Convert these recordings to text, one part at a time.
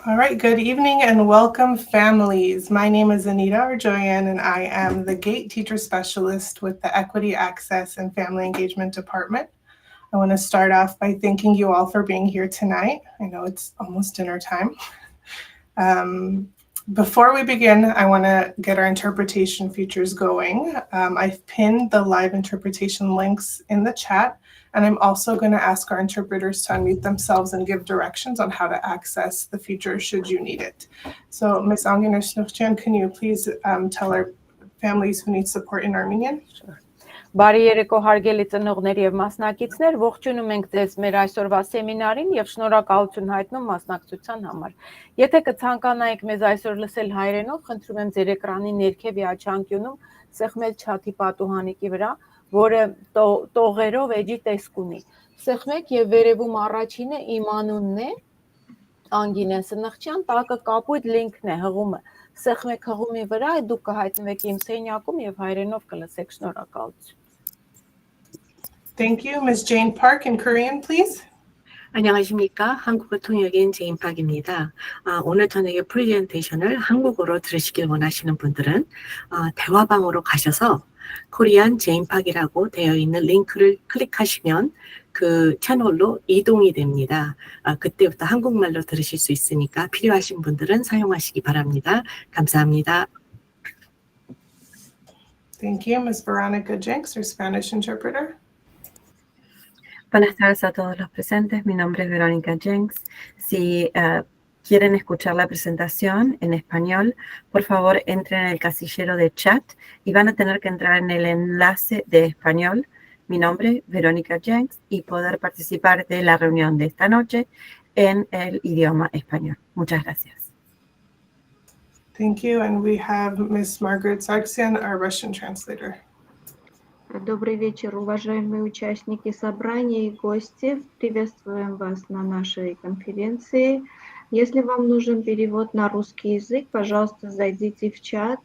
All right, good evening and welcome, families. My name is Anita Arjoyan, and I am the GATE Teacher Specialist with the Equity Access and Family Engagement Department. I want to start off by thanking you all for being here tonight. I know it's almost dinner time. Before we begin, I want to get our interpretation features going. I've pinned the live interpretation links in the chat, and I'm also going to ask our interpreters to unmute themselves and give directions on how to access the feature should you need it. So, Ms. Anginer Snukhjan, can you please tell our families who need support in Armenian? Sure. Բարի երեկո հարգելի ծնողներ եւ մասնակիցներ, ողջունում ենք ձեզ մեր այսօրվա սեմինարին եւ շնորհակալություն հայտնում մասնակցության համար։ Եթե կցանկանայիք մեզ այսօր լսել հայերենով, խնդրում եմ ձեր էկրանի ներքևի աչանկյունում սեղմել չաթի պատուհանիկի վրա, որը տողերով էջի տեսք ունի։ Սեղմեք եւ վերևում առաջինը իմ անունն է, Անգինե Սնխչյան, տակը կապույտ լինքն է, հղումը։ Սեղմեք հղումի վրա, դուք կհայտնվեք իմ սենյակում եւ հայերենով կլսեք, շնորհակալություն։ Thank you. Ms. Jane Park in Korean, please. 안녕하십니까. 한국어 통역인 제인팍입니다. 오늘 저녁에 프레젠테이션을 한국어로 들으시길 원하시는 분들은 대화방으로 가셔서 코리안 제인팍이라고 되어 있는 링크를 클릭하시면 그 채널로 이동이 됩니다. 그때부터 한국말로 들으실 수 있으니까 필요하신 분들은 사용하시기 바랍니다. 감사합니다. Thank you. Ms. Veronica Jenks, our Spanish interpreter. Buenas tardes a todos los presentes. Mi nombre es Verónica Jenks. Si quieren escuchar la presentación en español, por favor entren en el casillero de chat y van a tener que entrar en el enlace de español. Mi nombre es Verónica Jenks y poder participar de la reunión de esta noche en el idioma español. Muchas gracias. Thank you. And we have Ms. Margaret Sargsyan, our Russian translator. Добрый вечер, уважаемые участники собрания и гости. Приветствуем вас на нашей конференции. Если вам нужен перевод на русский язык, пожалуйста, зайдите в чат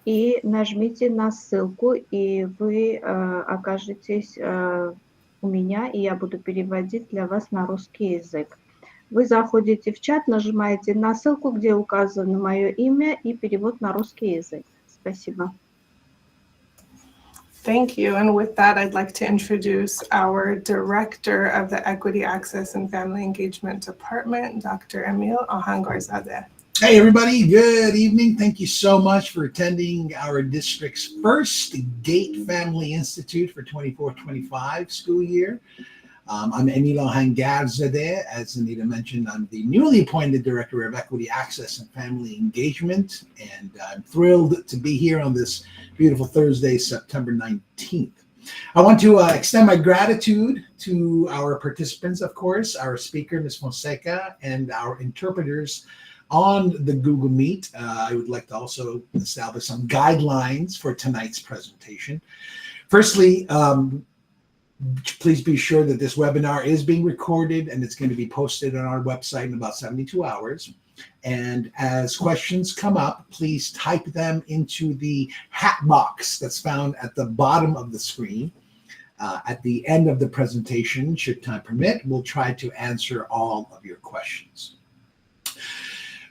и нажмите на ссылку, и вы окажетесь у меня, и я буду переводить для вас на русский язык. Вы заходите в чат, нажимаете на ссылку, где указано мое имя, и перевод на русский язык. Спасибо. Thank you. And with that, I'd like to introduce our Director of the Equity Access and Family Engagement Department, Dr. Emil Ahangarzadeh. Hey, everybody. Good evening. Thank you so much for attending our district's first GATE Family Institute for 24-25 school year. I'm Emil Ahangarzadeh. As Anita mentioned, I'm the newly appointed Director of Equity Access and Family Engagement, and I'm thrilled to be here on this beautiful Thursday, September 19th. I want to extend my gratitude to our participants, of course, our speaker, Ms. Fonseca, and our interpreters on the Google Meet. I would like to also establish some guidelines for tonight's presentation. Firstly, please be sure that this webinar is being recorded and it's going to be posted on our website in about 72 hours. And as questions come up, please type them into the hat box that's found at the bottom of the screen. At the end of the presentation, should time permit, we'll try to answer all of your questions.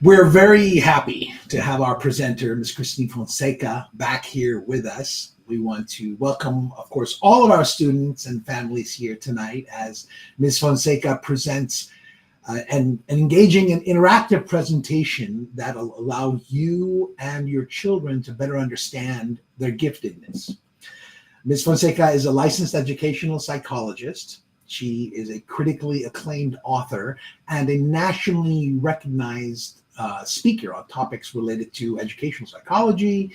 We're very happy to have our presenter, Ms. Christine Fonseca, back here with us. We want to welcome, of course, all of our students and families here tonight as Ms. Fonseca presents an engaging and interactive presentation that will allow you and your children to better understand their giftedness. Ms. Fonseca is a licensed educational psychologist. She is a critically acclaimed author and a nationally recognized speaker on topics related to educational psychology,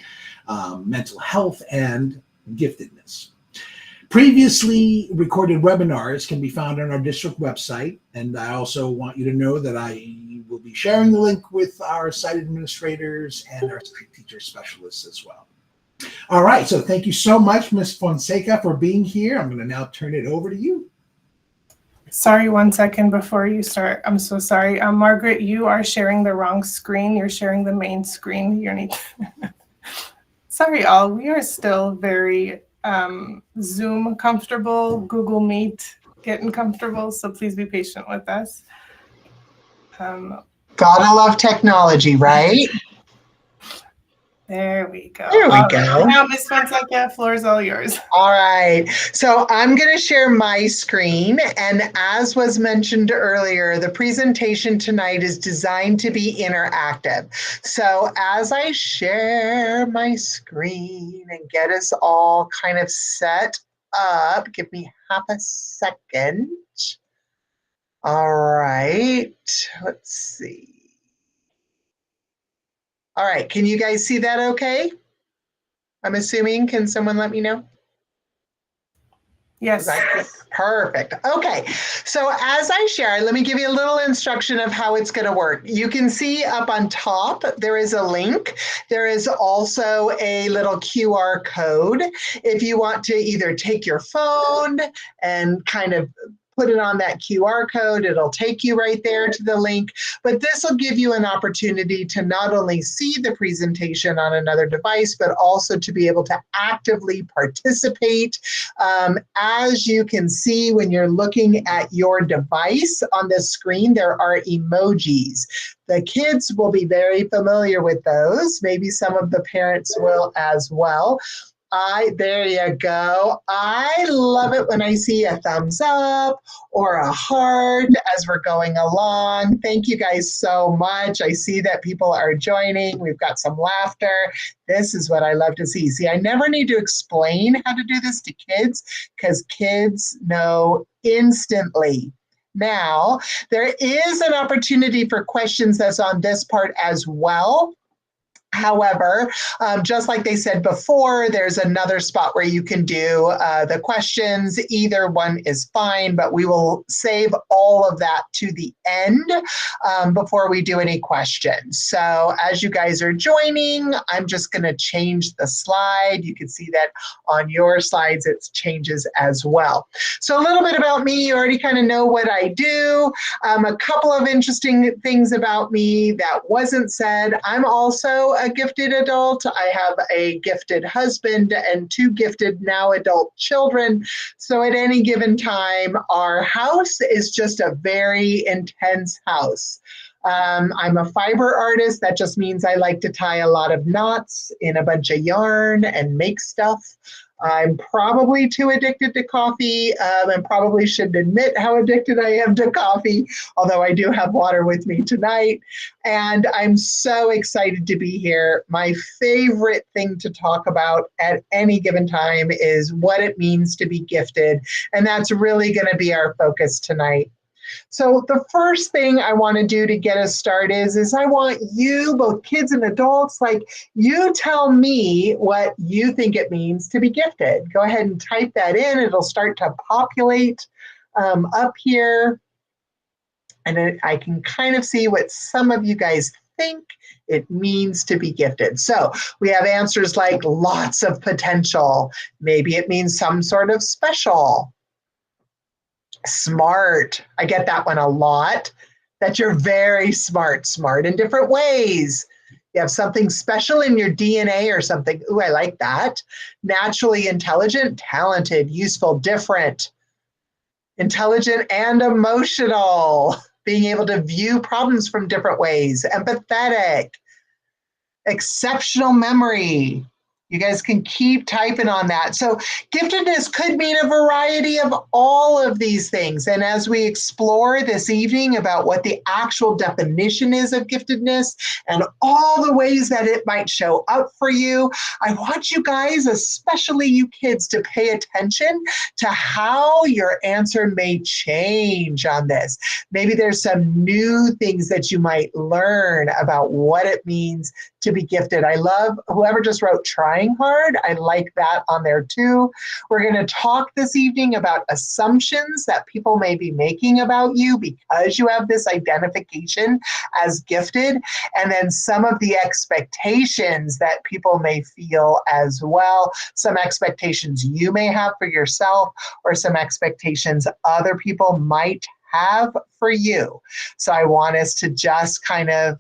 mental health, and giftedness. Previously recorded webinars can be found on our district website, and I also want you to know that I will be sharing the link with our site administrators and our teacher specialists as well. All right, so thank you so much, Ms. Fonseca, for being here. I'm going to now turn it over to you. Sorry, 1 second before you start. I'm so sorry. Margaret, you are sharing the wrong screen. You're sharing the main screen. Sorry, all. We are still very Zoom comfortable, Google Meet getting comfortable, so please be patient with us. Gotta love technology, right? There we go. There we All go. right. Now, Ms. Fonseca, floor is all yours. All right, so I'm going to share my screen, and as was mentioned earlier, the presentation tonight is designed to be interactive. So as I share my screen and get us all kind of set up, give me half a second. All right, let's see. All right, can you guys see that okay? I'm assuming, can someone let me know? Yes. Perfect. Okay, so as I share, let me give you a little instruction of how it's going to work. You can see up on top, there is a link. There is also a little QR code. If you want to either take your phone and kind of put it on that QR code, it'll take you right there to the link. But this will give you an opportunity to not only see the presentation on another device, but also to be able to actively participate. As you can see, when you're looking at your device on the screen, there are emojis. The kids will be very familiar with those. Maybe some of the parents will as well. There you go. I love it when I see a thumbs up or a heart as we're going along. Thank you guys so much. I see that people are joining. We've got some laughter. This is what I love to see. See, I never need to explain how to do this to kids because kids know instantly. Now, there is an opportunity for questions that's on this part as well. However, just like they said before, there's another spot where you can do the questions. Either one is fine, but we will save all of that to the end before we do any questions. So as you guys are joining, I'm just going to change the slide. You can see that on your slides, it changes as well. So a little bit about me, you already kind of know what I do. A couple of interesting things about me that wasn't said. I'm also a gifted adult. I have a gifted husband and 2 gifted now adult children. So at any given time, our house is just a very intense house. I'm a fiber artist. That just means I like to tie a lot of knots in a bunch of yarn and make stuff. I'm probably too addicted to coffee and probably shouldn't admit how addicted I am to coffee, although I do have water with me tonight. And I'm so excited to be here. My favorite thing to talk about at any given time is what it means to be gifted. And that's really going to be our focus tonight. So the first thing I want to do to get us started is I want you, both kids and adults, like you tell me what you think it means to be gifted. Go ahead and type that in. It'll start to populate up here. And I can kind of see what some of you guys think it means to be gifted. So we have answers like lots of potential. Maybe it means some sort of special. Smart. I get that one a lot. That you're very smart in different ways. You have something special in your DNA or something. Ooh, I like that. Naturally intelligent, talented, useful, different, intelligent and emotional. Being able to view problems from different ways. Empathetic. Exceptional memory. You guys can keep typing on that. So giftedness could mean a variety of all of these things. And as we explore this evening about what the actual definition is of giftedness and all the ways that it might show up for you, I want you guys, especially you kids, to pay attention to how your answer may change on this. Maybe there's some new things that you might learn about what it means to be gifted. I love whoever just wrote trying hard. I like that on there too. We're going to talk this evening about assumptions that people may be making about you because you have this identification as gifted, and then some of the expectations that people may feel as well. Some expectations you may have for yourself or some expectations other people might have for you. So I want us to just kind of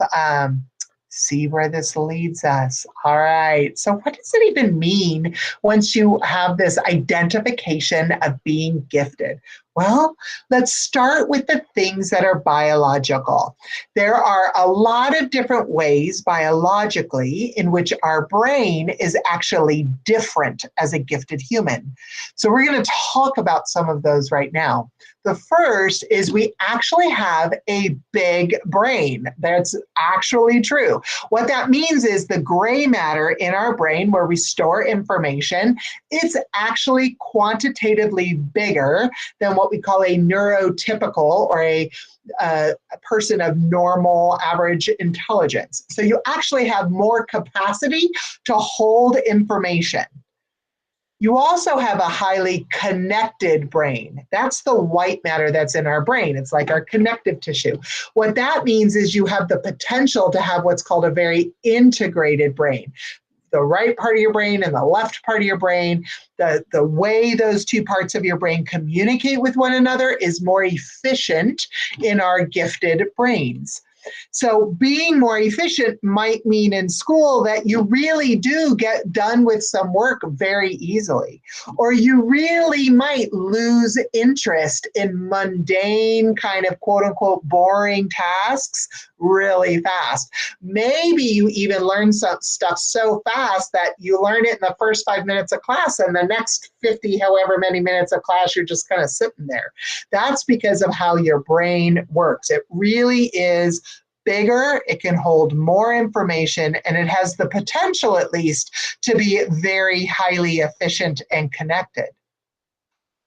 See where this leads us. All right. So what does it even mean once you have this identification of being gifted? Well, let's start with the things that are biological. There are a lot of different ways biologically in which our brain is actually different as a gifted human. So we're going to talk about some of those right now. The first is we actually have a big brain. That's actually true. What that means is the gray matter in our brain where we store information, it's actually quantitatively bigger than what we call a neurotypical or a person of normal average intelligence. So you actually have more capacity to hold information. You also have a highly connected brain. That's the white matter that's in our brain. It's like our connective tissue. What that means is you have the potential to have what's called a very integrated brain. The right part of your brain and the left part of your brain, the way those two parts of your brain communicate with one another is more efficient in our gifted brains. So being more efficient might mean in school that you really do get done with some work very easily, or you really might lose interest in mundane kind of quote unquote boring tasks really fast. Maybe you even learn some stuff so fast that you learn it in the first 5 minutes of class and the next 50, however many minutes of class, you're just kind of sitting there. That's because of how your brain works. It really is bigger, it can hold more information, and it has the potential, at least, to be very highly efficient and connected.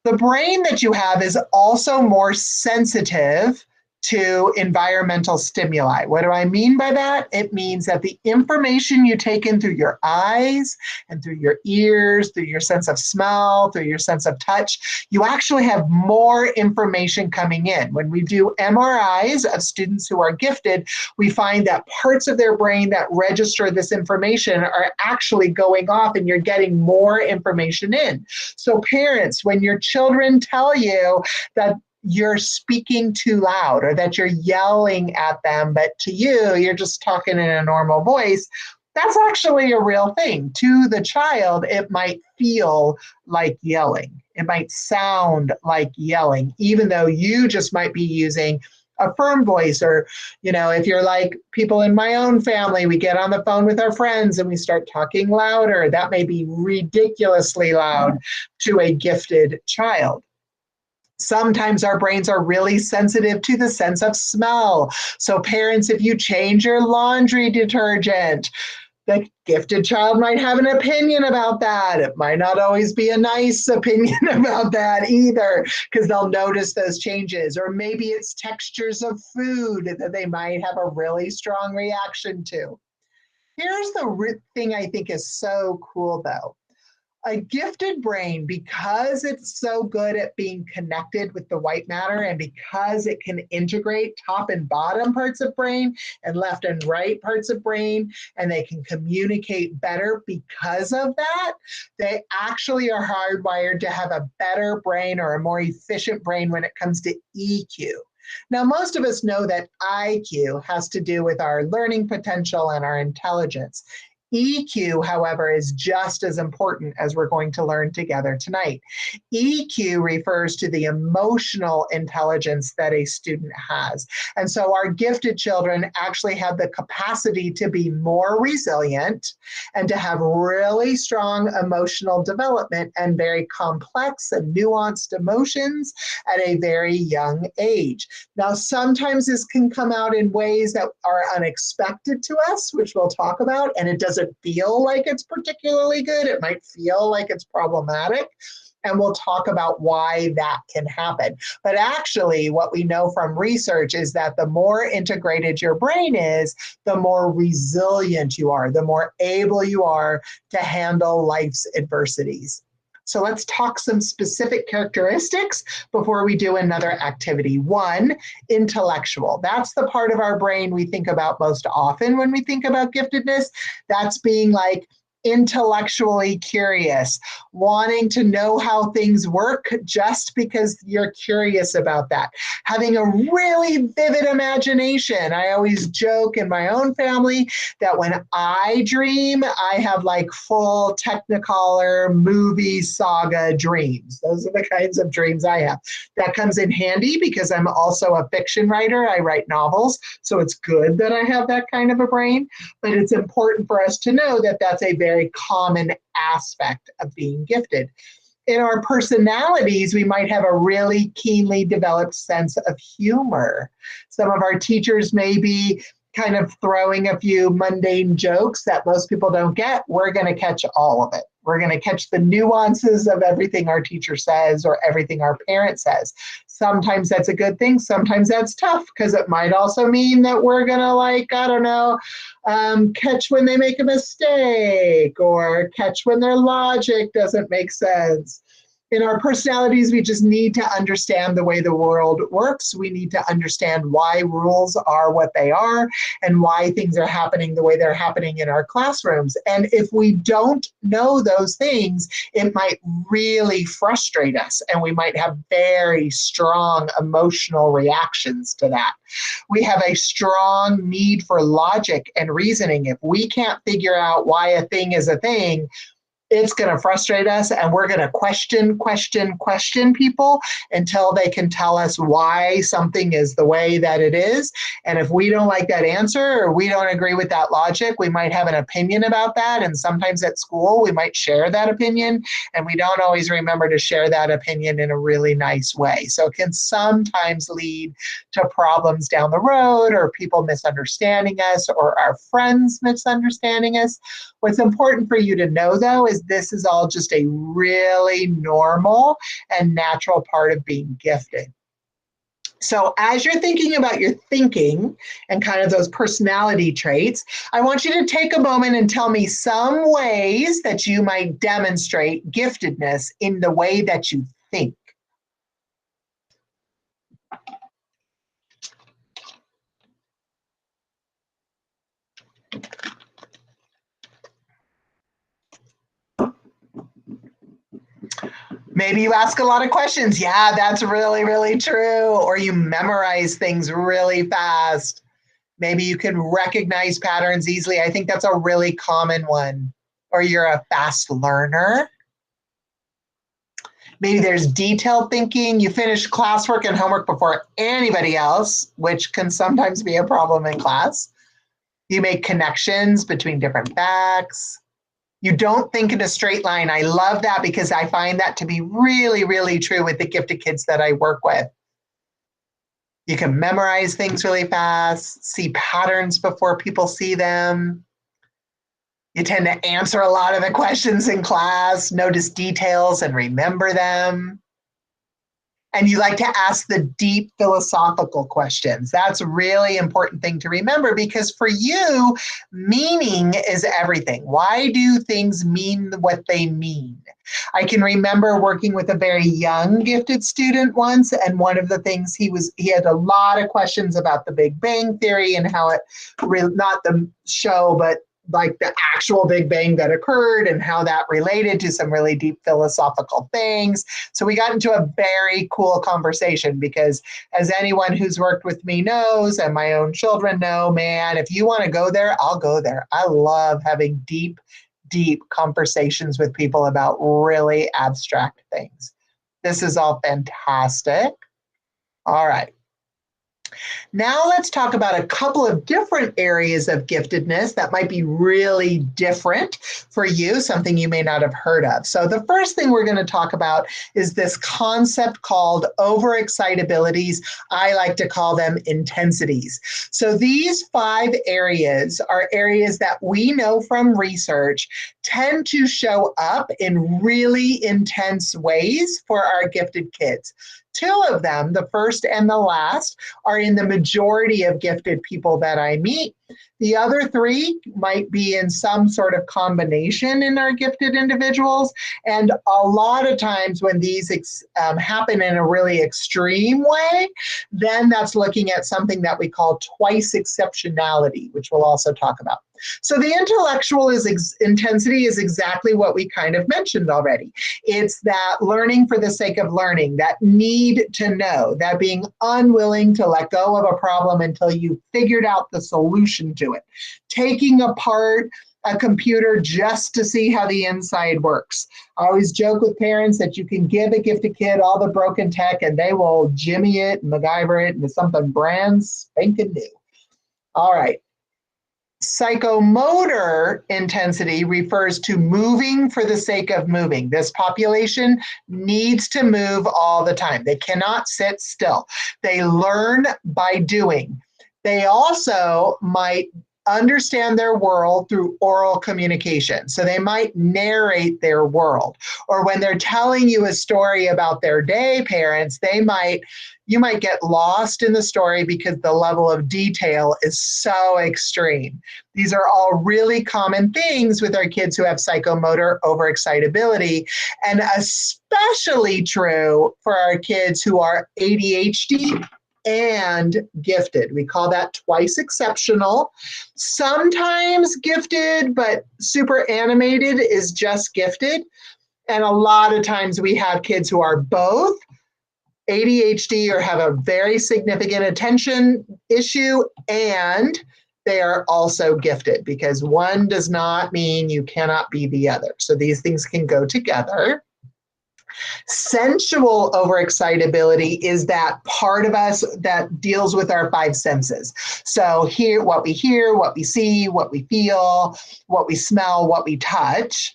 The brain that you have is also more sensitive to environmental stimuli. What do I mean by that? It means that the information you take in through your eyes and through your ears, through your sense of smell, through your sense of touch, you actually have more information coming in. When we do MRIs of students who are gifted, we find that parts of their brain that register this information are actually going off and you're getting more information in. So parents, when your children tell you that you're speaking too loud or that you're yelling at them, but to you, you're just talking in a normal voice, that's actually a real thing. To the child, it might feel like yelling. It might sound like yelling, even though you just might be using a firm voice. Or, you know, if you're like people in my own family, we get on the phone with our friends and we start talking louder. That may be ridiculously loud to a gifted child. Sometimes our brains are really sensitive to the sense of smell. So parents, if you change your laundry detergent, the gifted child might have an opinion about that. It might not always be a nice opinion about that either, because they'll notice those changes. Or maybe it's textures of food that they might have a really strong reaction to. Here's the thing I think is so cool though. A gifted brain, because it's so good at being connected with the white matter and because it can integrate top and bottom parts of brain and left and right parts of brain, and they can communicate better because of that, they actually are hardwired to have a better brain or a more efficient brain when it comes to EQ. Now, most of us know that IQ has to do with our learning potential and our intelligence. EQ, however, is just as important as we're going to learn together tonight. EQ refers to the emotional intelligence that a student has. And so our gifted children actually have the capacity to be more resilient and to have really strong emotional development and very complex and nuanced emotions at a very young age. Now, sometimes this can come out in ways that are unexpected to us, which we'll talk about, and it doesn't feel like it's particularly good. It might feel like it's problematic, and we'll talk about why that can happen. But actually, what we know from research is that the more integrated your brain is, the more resilient you are, the more able you are to handle life's adversities. So let's talk some specific characteristics before we do another activity. One, intellectual. That's the part of our brain we think about most often when we think about giftedness. That's being like intellectually curious, wanting to know how things work just because you're curious about that, having a really vivid imagination. I always joke in my own family that when I dream, I have like full Technicolor movie saga dreams. Those are the kinds of dreams I have. That comes in handy because I'm also a fiction writer. I write novels, so it's good that I have that kind of a brain, but it's important for us to know that that's a very common aspect of being gifted. In our personalities, we might have a really keenly developed sense of humor. Some of our teachers may be kind of throwing a few mundane jokes that most people don't get. We're going to catch all of it. We're going to catch the nuances of everything our teacher says or everything our parent says. Sometimes that's a good thing. Sometimes that's tough because it might also mean that we're going to, like, I don't know, catch when they make a mistake or catch when their logic doesn't make sense. In our personalities, we just need to understand the way the world works. We need to understand why rules are what they are and why things are happening the way they're happening in our classrooms. And if we don't know those things, it might really frustrate us and we might have very strong emotional reactions to that. We have a strong need for logic and reasoning. If we can't figure out why a thing is a thing, it's going to frustrate us, and we're going to question people until they can tell us why something is the way that it is. And if we don't like that answer or we don't agree with that logic, we might have an opinion about that. And sometimes at school, we might share that opinion, and we don't always remember to share that opinion in a really nice way. So it can sometimes lead to problems down the road, or people misunderstanding us, or our friends misunderstanding us. What's important for you to know, though, is this is all just a really normal and natural part of being gifted. So as you're thinking about your thinking and kind of those personality traits, I want you to take a moment and tell me some ways that you might demonstrate giftedness in the way that you think. Maybe you ask a lot of questions. Yeah, that's really, really true. Or you memorize things really fast. Maybe you can recognize patterns easily. I think that's a really common one. Or you're a fast learner. Maybe there's detailed thinking. You finish classwork and homework before anybody else, which can sometimes be a problem in class. You make connections between different facts. You don't think in a straight line. I love that because I find that to be really, really true with the gifted kids that I work with. You can memorize things really fast, see patterns before people see them. You tend to answer a lot of the questions in class, notice details and remember them. And you like to ask the deep philosophical questions. That's a really important thing to remember because for you, meaning is everything. Why do things mean what they mean? I can remember working with a very young gifted student once, and one of the things he had a lot of questions about the Big Bang Theory and how it, not the show, but like the actual Big Bang that occurred and how that related to some really deep philosophical things. So we got into a very cool conversation because as anyone who's worked with me knows, and my own children know, man, if you want to go there, I'll go there. I love having deep conversations with people about really abstract things. This is all fantastic. All right. Now let's talk about a couple of different areas of giftedness that might be really different for you, something you may not have heard of. So the first thing we're going to talk about is this concept called overexcitabilities. I like to call them intensities. So these 5 areas are areas that we know from research tend to show up in really intense ways for our gifted kids. 2 of them, the first and the last, are in the majority of gifted people that I meet. The other 3 might be in some sort of combination in our gifted individuals. And a lot of times when these happen in a really extreme way, then that's looking at something that we call twice exceptionality, which we'll also talk about. So the intellectual intensity is exactly what we kind of mentioned already. It's that learning for the sake of learning, that need to know, that being unwilling to let go of a problem until you figured out the solution to it. Taking apart a computer just to see how the inside works. I always joke with parents that you can give a gifted kid all the broken tech and they will jimmy it, MacGyver it into something brand spanking new. All right. Psychomotor intensity refers to moving for the sake of moving. This population needs to move all the time. They cannot sit still. They learn by doing. They also might understand their world through oral communication. So they might narrate their world. Or when they're telling you a story about their day, parents, you might get lost in the story because the level of detail is so extreme. These are all really common things with our kids who have psychomotor overexcitability, and especially true for our kids who are ADHD and gifted. We call that twice exceptional. Sometimes gifted, but super animated is just gifted. And a lot of times we have kids who are both ADHD or have a very significant attention issue, and they are also gifted, because one does not mean you cannot be the other. So these things can go together. Sensual overexcitability is that part of us that deals with our five senses. So what we hear, what we see, what we feel, what we smell, what we touch.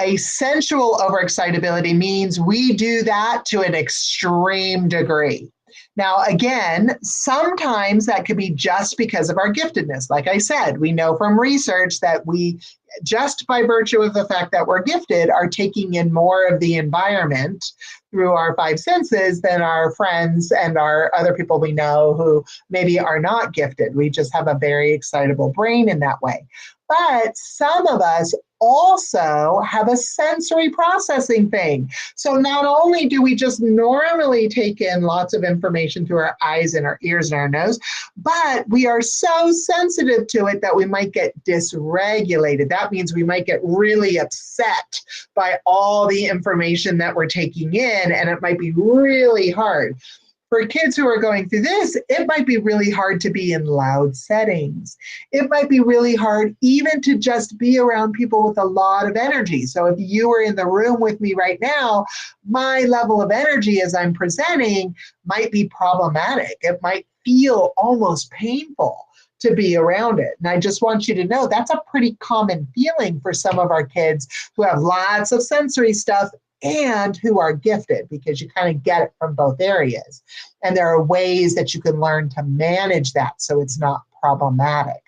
A sensual overexcitability means we do that to an extreme degree. Now, again, sometimes that could be just because of our giftedness. Like I said, we know from research that we, just by virtue of the fact that we're gifted, are taking in more of the environment through our five senses than our friends and our other people we know who maybe are not gifted. We just have a very excitable brain in that way. But some of us also have a sensory processing thing. So not only do we just normally take in lots of information through our eyes and our ears and our nose, but we are so sensitive to it that we might get dysregulated. That means we might get really upset by all the information that we're taking in, and it might be really hard. For kids who are going through this, it might be really hard to be in loud settings. It might be really hard even to just be around people with a lot of energy. So if you were in the room with me right now, my level of energy as I'm presenting might be problematic. It might feel almost painful to be around it. And I just want you to know that's a pretty common feeling for some of our kids who have lots of sensory stuff and who are gifted, because you kind of get it from both areas. And there are ways that you can learn to manage that so it's not problematic.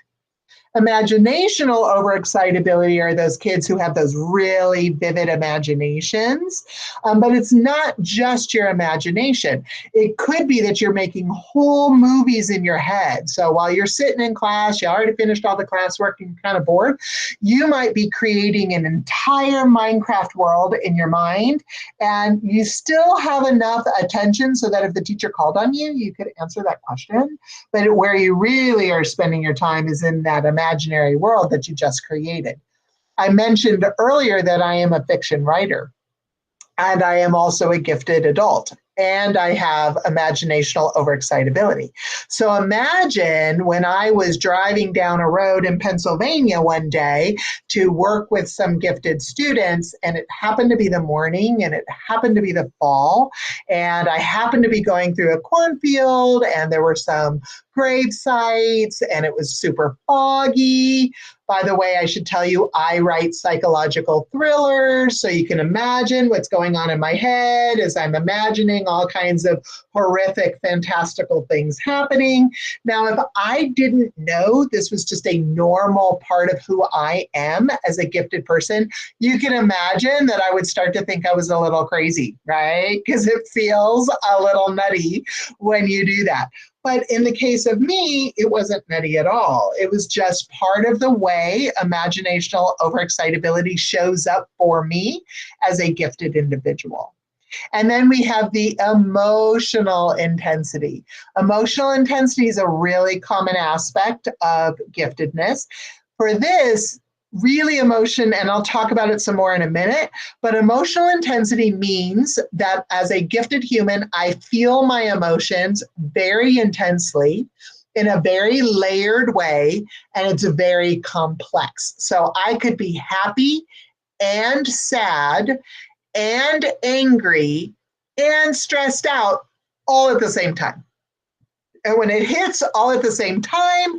Imaginational overexcitability are those kids who have those really vivid imaginations, but it's not just your imagination. It could be that you're making whole movies in your head. So while you're sitting in class, you already finished all the classwork and you're kind of bored, you might be creating an entire Minecraft world in your mind, and you still have enough attention so that if the teacher called on you, you could answer that question. But where you really are spending your time is in that imaginary world that you just created. I mentioned earlier that I am a fiction writer, and I am also a gifted adult, and I have imaginational overexcitability. So imagine when I was driving down a road in Pennsylvania one day to work with some gifted students, and it happened to be the morning, and it happened to be the fall, and I happened to be going through a cornfield, and there were some grave sites, and it was super foggy. By the way, I should tell you, I write psychological thrillers, so you can imagine what's going on in my head as I'm imagining all kinds of horrific, fantastical things happening. Now, if I didn't know this was just a normal part of who I am as a gifted person, you can imagine that I would start to think I was a little crazy, right? Because it feels a little nutty when you do that. But in the case of me, it wasn't nutty at all. It was just part of the way imaginational overexcitability shows up for me as a gifted individual. And then we have the emotional intensity. Emotional intensity is a really common aspect of giftedness. For this, really emotion, and I'll talk about it some more in a minute, but emotional intensity means that as a gifted human, I feel my emotions very intensely in a very layered way, and it's very complex. So I could be happy and sad and angry and stressed out all at the same time. And when it hits all at the same time,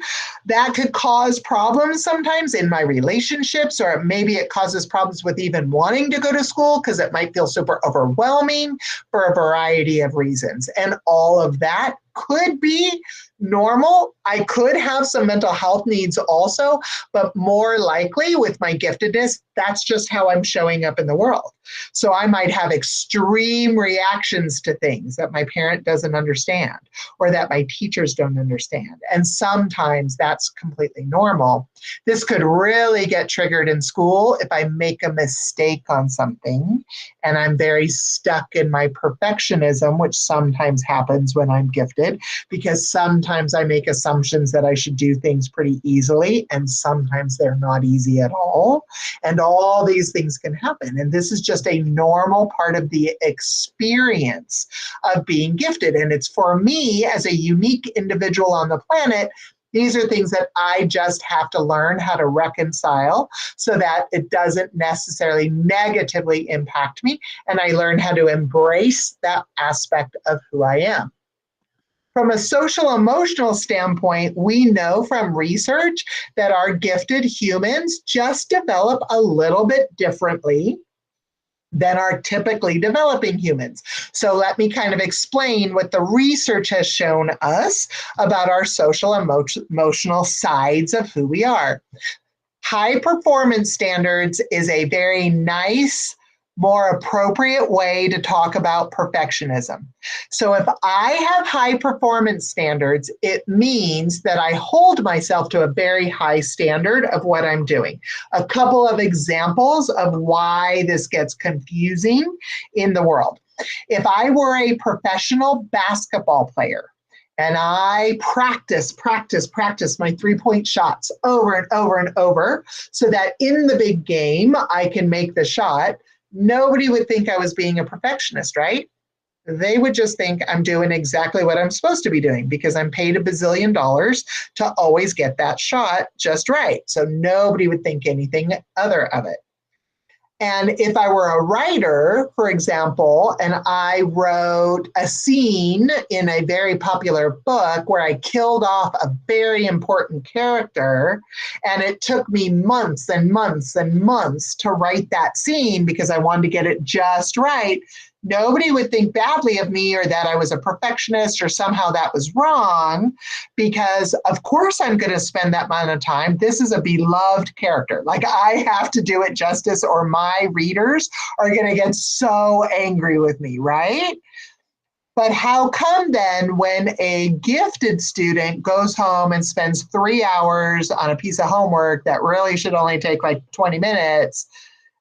that could cause problems sometimes in my relationships, or maybe it causes problems with even wanting to go to school because it might feel super overwhelming for a variety of reasons. And all of that could be normal. I could have some mental health needs also, but more likely with my giftedness, that's just how I'm showing up in the world. So I might have extreme reactions to things that my parent doesn't understand or that my teachers don't understand. And sometimes that's completely normal. This could really get triggered in school if I make a mistake on something and I'm very stuck in my perfectionism, which sometimes happens when I'm gifted, because sometimes I make assumptions that I should do things pretty easily, and sometimes they're not easy at all. And all these things can happen. And this is just a normal part of the experience of being gifted. And it's for me as a unique individual on the planet, these are things that I just have to learn how to reconcile so that it doesn't necessarily negatively impact me. And I learn how to embrace that aspect of who I am. From a social emotional standpoint, we know from research that our gifted humans just develop a little bit differently than our typically developing humans. So let me kind of explain what the research has shown us about our social emotional sides of who we are. High performance standards is a very nice, more appropriate way to talk about perfectionism. So if I have high performance standards, it means that I hold myself to a very high standard of what I'm doing. A couple of examples of why this gets confusing in the world. If I were a professional basketball player, and I practice my three-point shots over and over and over so that in the big game, I can make the shot, nobody would think I was being a perfectionist, right? They would just think I'm doing exactly what I'm supposed to be doing because I'm paid $1 bazillion to always get that shot just right. So nobody would think anything other of it. And if I were a writer, for example, and I wrote a scene in a very popular book where I killed off a very important character, and it took me months and months and months to write that scene because I wanted to get it just right, nobody would think badly of me or that I was a perfectionist or somehow that was wrong, because of course I'm going to spend that amount of time. This is a beloved character. Like, I have to do it justice or my readers are going to get so angry with me, right? But how come then when a gifted student goes home and spends 3 hours on a piece of homework that really should only take like 20 minutes,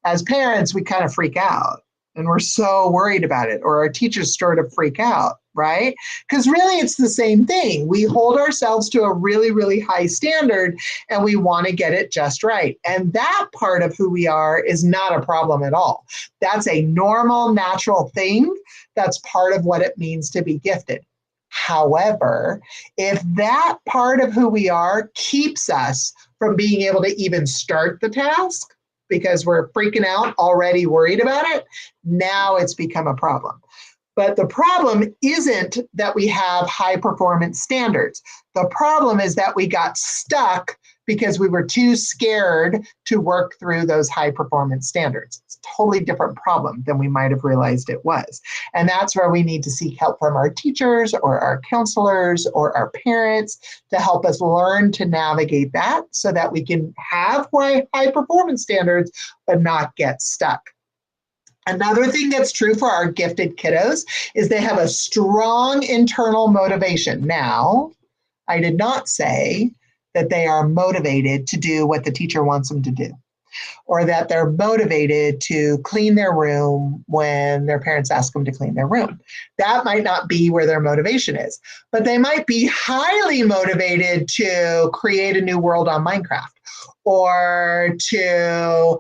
as parents, we kind of freak out and we're so worried about it, or our teachers sort of freak out, right? Because really it's the same thing. We hold ourselves to a really, really high standard and we want to get it just right. And that part of who we are is not a problem at all. That's a normal, natural thing. That's part of what it means to be gifted. However, if that part of who we are keeps us from being able to even start the task, because we're freaking out, already worried about it, now it's become a problem. But the problem isn't that we have high performance standards. The problem is that we got stuck because we were too scared to work through those high performance standards. It's a totally different problem than we might have realized it was. And that's where we need to seek help from our teachers or our counselors or our parents to help us learn to navigate that so that we can have high performance standards, but not get stuck. Another thing that's true for our gifted kiddos is they have a strong internal motivation. Now, I did not say that they are motivated to do what the teacher wants them to do, or that they're motivated to clean their room when their parents ask them to clean their room. That might not be where their motivation is, but they might be highly motivated to create a new world on Minecraft, or to,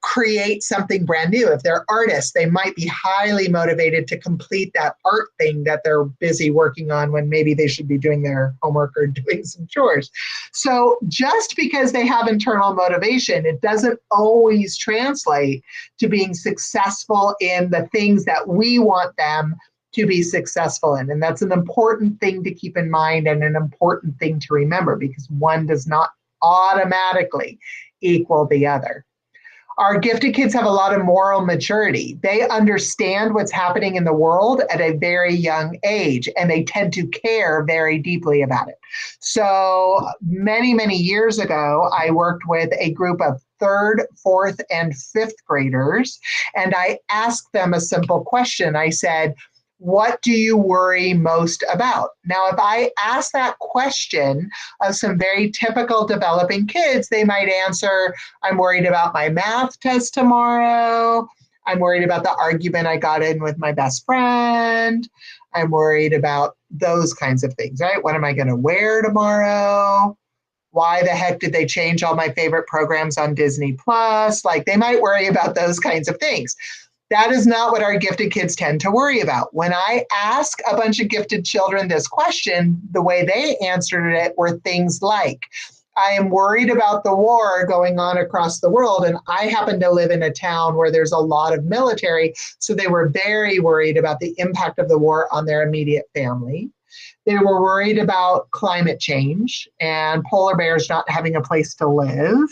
create something brand new. If they're artists, they might be highly motivated to complete that art thing that they're busy working on when maybe they should be doing their homework or doing some chores. So just because they have internal motivation, it doesn't always translate to being successful in the things that we want them to be successful in. And that's an important thing to keep in mind and an important thing to remember, because one does not automatically equal the other. Our gifted kids have a lot of moral maturity. They understand what's happening in the world at a very young age, and they tend to care very deeply about it. So many, many years ago, I worked with a group of 3rd, 4th, and 5th graders, and I asked them a simple question. I said, what do you worry most about? Now, if I ask that question of some very typical developing kids, they might answer, I'm worried about my math test tomorrow. I'm worried about the argument I got in with my best friend. I'm worried about those kinds of things, right? What am I going to wear tomorrow? Why the heck did they change all my favorite programs on Disney Plus? Like, they might worry about those kinds of things. That is not what our gifted kids tend to worry about. When I ask a bunch of gifted children this question, the way they answered it were things like, I am worried about the war going on across the world, and I happen to live in a town where there's a lot of military, so they were very worried about the impact of the war on their immediate family. They were worried about climate change and polar bears not having a place to live.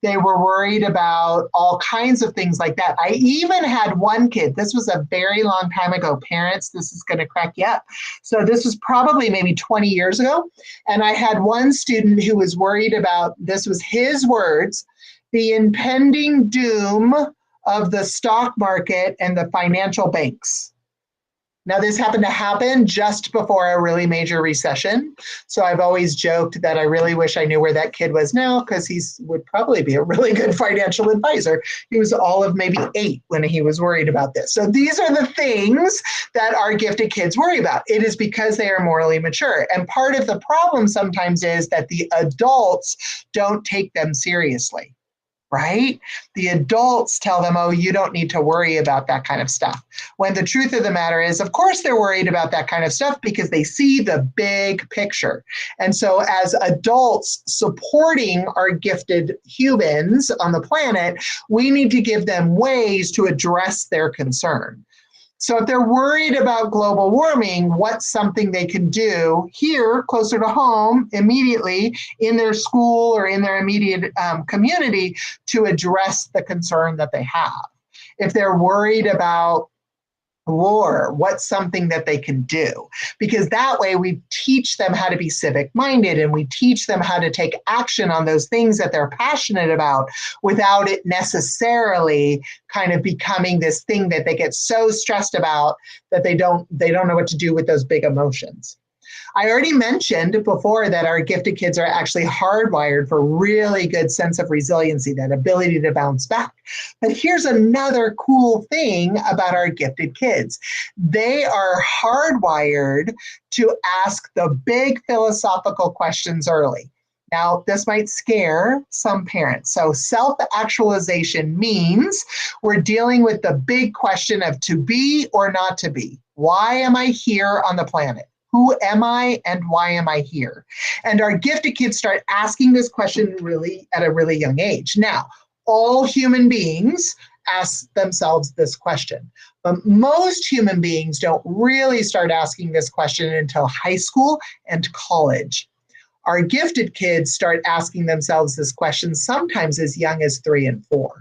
They were worried about all kinds of things like that. I even had one kid, this was a very long time ago, parents, this is gonna crack you up. So this was probably maybe 20 years ago. And I had one student who was worried about, this was his words, the impending doom of the stock market and the financial banks. Now, this happened to happen just before a really major recession. So I've always joked that I really wish I knew where that kid was now, because he would probably be a really good financial advisor. He was all of maybe 8 when he was worried about this. So these are the things that our gifted kids worry about. It is because they are morally mature. And part of the problem sometimes is that the adults don't take them seriously. Right? The adults tell them, oh, you don't need to worry about that kind of stuff. When the truth of the matter is, of course, they're worried about that kind of stuff because they see the big picture. And so as adults supporting our gifted humans on the planet, we need to give them ways to address their concern. So if they're worried about global warming, what's something they can do here, closer to home, immediately in their school or in their immediate community to address the concern that they have? If they're worried about war, what's something that they can do? Because that way we teach them how to be civic minded, and we teach them how to take action on those things that they're passionate about without it necessarily kind of becoming this thing that they get so stressed about that they don't know what to do with those big emotions. I already mentioned before that our gifted kids are actually hardwired for really good sense of resiliency, that ability to bounce back. But here's another cool thing about our gifted kids. They are hardwired to ask the big philosophical questions early. Now, this might scare some parents. So self-actualization means we're dealing with the big question of to be or not to be. Why am I here on the planet? Who am I and why am I here? And our gifted kids start asking this question really at a really young age. Now, all human beings ask themselves this question, but most human beings don't really start asking this question until high school and college. Our gifted kids start asking themselves this question sometimes as young as 3 and 4.